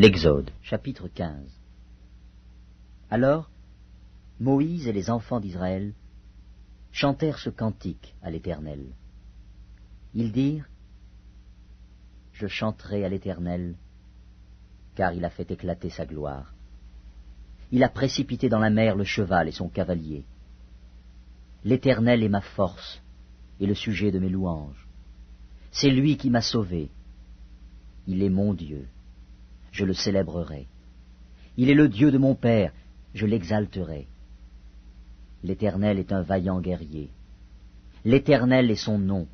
L'Exode, chapitre 15. Alors, Moïse et les enfants d'Israël chantèrent ce cantique à l'Éternel. Ils dirent : Je chanterai à l'Éternel, car il a fait éclater sa gloire. Il a précipité dans la mer le cheval et son cavalier. L'Éternel est ma force et le sujet de mes louanges. C'est lui qui m'a sauvé. Il est mon Dieu. Je le célébrerai. Il est le Dieu de mon Père, je l'exalterai. L'Éternel est un vaillant guerrier. L'Éternel est son nom.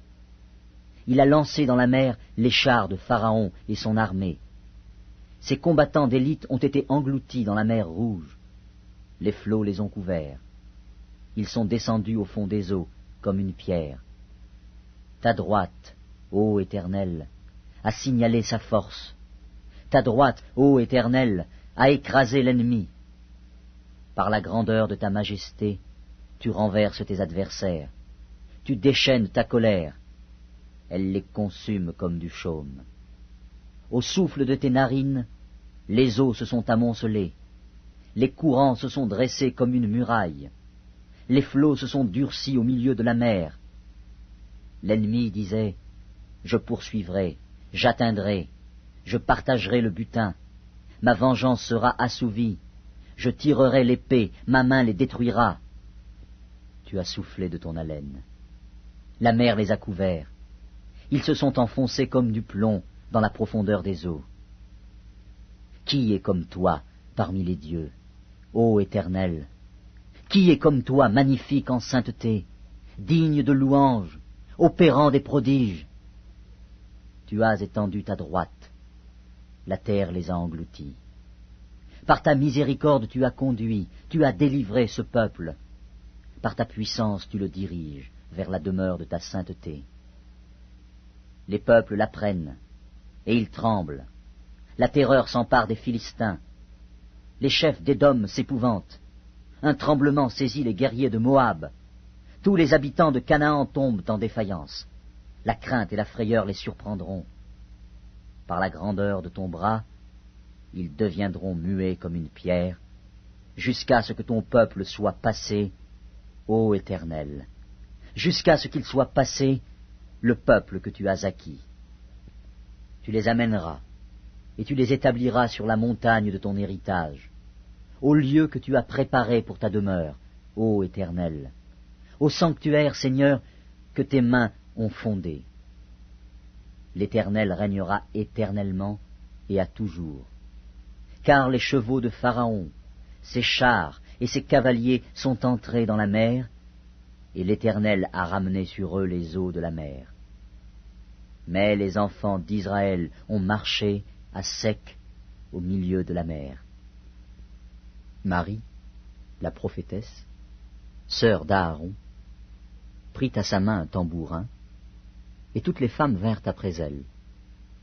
Il a lancé dans la mer les chars de Pharaon et son armée. Ses combattants d'élite ont été engloutis dans la mer Rouge. Les flots les ont couverts. Ils sont descendus au fond des eaux comme une pierre. Ta droite, ô Éternel, a signalé sa force. Ta droite, ô Éternel, a écrasé l'ennemi. Par la grandeur de ta majesté, tu renverses tes adversaires. Tu déchaînes ta colère. Elle les consume comme du chaume. Au souffle de tes narines, les eaux se sont amoncelées. Les courants se sont dressés comme une muraille. Les flots se sont durcis au milieu de la mer. L'ennemi disait : Je poursuivrai, j'atteindrai, je partagerai le butin. Ma vengeance sera assouvie. Je tirerai l'épée, ma main les détruira. Tu as soufflé de ton haleine. La mer les a couverts. Ils se sont enfoncés comme du plomb dans la profondeur des eaux. Qui est comme toi parmi les dieux, ô Éternel? Qui est comme toi magnifique en sainteté, digne de louange, opérant des prodiges? Tu as étendu ta droite. La terre les a engloutis. Par ta miséricorde tu as conduit, tu as délivré ce peuple. Par ta puissance tu le diriges vers la demeure de ta sainteté. Les peuples l'apprennent, et ils tremblent. La terreur s'empare des Philistins. Les chefs d'Édom s'épouvantent. Un tremblement saisit les guerriers de Moab. Tous les habitants de Canaan tombent en défaillance. La crainte et la frayeur les surprendront. Par la grandeur de ton bras, ils deviendront muets comme une pierre, jusqu'à ce que ton peuple soit passé, ô Éternel, jusqu'à ce qu'il soit passé, le peuple que tu as acquis. Tu les amèneras, et tu les établiras sur la montagne de ton héritage, au lieu que tu as préparé pour ta demeure, ô Éternel, au sanctuaire, Seigneur, que tes mains ont fondé. L'Éternel régnera éternellement et à toujours. Car les chevaux de Pharaon, ses chars et ses cavaliers sont entrés dans la mer, et l'Éternel a ramené sur eux les eaux de la mer. Mais les enfants d'Israël ont marché à sec au milieu de la mer. Marie, la prophétesse, sœur d'Aaron, prit à sa main un tambourin, et toutes les femmes vinrent après elle,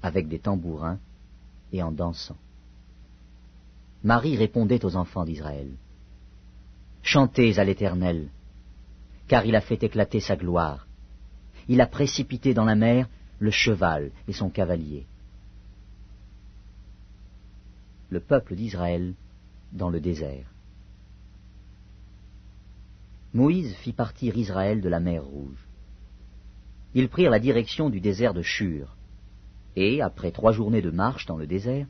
avec des tambourins et en dansant. Marie répondait aux enfants d'Israël : Chantez à l'Éternel, car il a fait éclater sa gloire. Il a précipité dans la mer le cheval et son cavalier. Le peuple d'Israël dans le désert. Moïse fit partir Israël de la mer Rouge. Ils prirent la direction du désert de Shur, et, après 3 journées de marche dans le désert,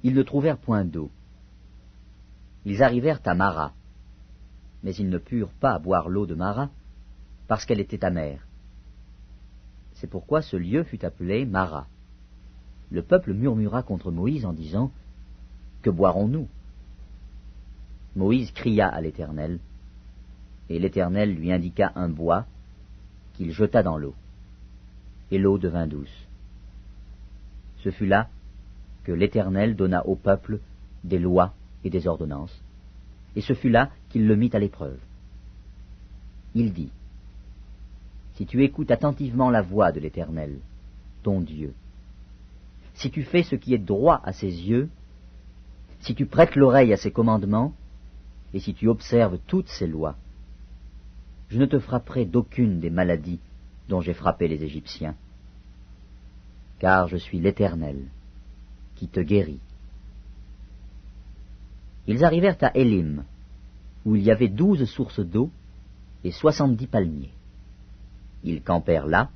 ils ne trouvèrent point d'eau. Ils arrivèrent à Mara, mais ils ne purent pas boire l'eau de Mara, parce qu'elle était amère. C'est pourquoi ce lieu fut appelé Mara. Le peuple murmura contre Moïse en disant : Que boirons-nous ? Moïse cria à l'Éternel, et l'Éternel lui indiqua un bois qu'il jeta dans l'eau, et l'eau devint douce. Ce fut là que l'Éternel donna au peuple des lois et des ordonnances, et ce fut là qu'il le mit à l'épreuve. Il dit : Si tu écoutes attentivement la voix de l'Éternel, ton Dieu, si tu fais ce qui est droit à ses yeux, si tu prêtes l'oreille à ses commandements, et si tu observes toutes ses lois, je ne te frapperai d'aucune des maladies dont j'ai frappé les Égyptiens, car je suis l'Éternel qui te guérit. Ils arrivèrent à Élim, où il y avait 12 sources d'eau et 70 palmiers. Ils campèrent là,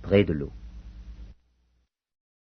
près de l'eau.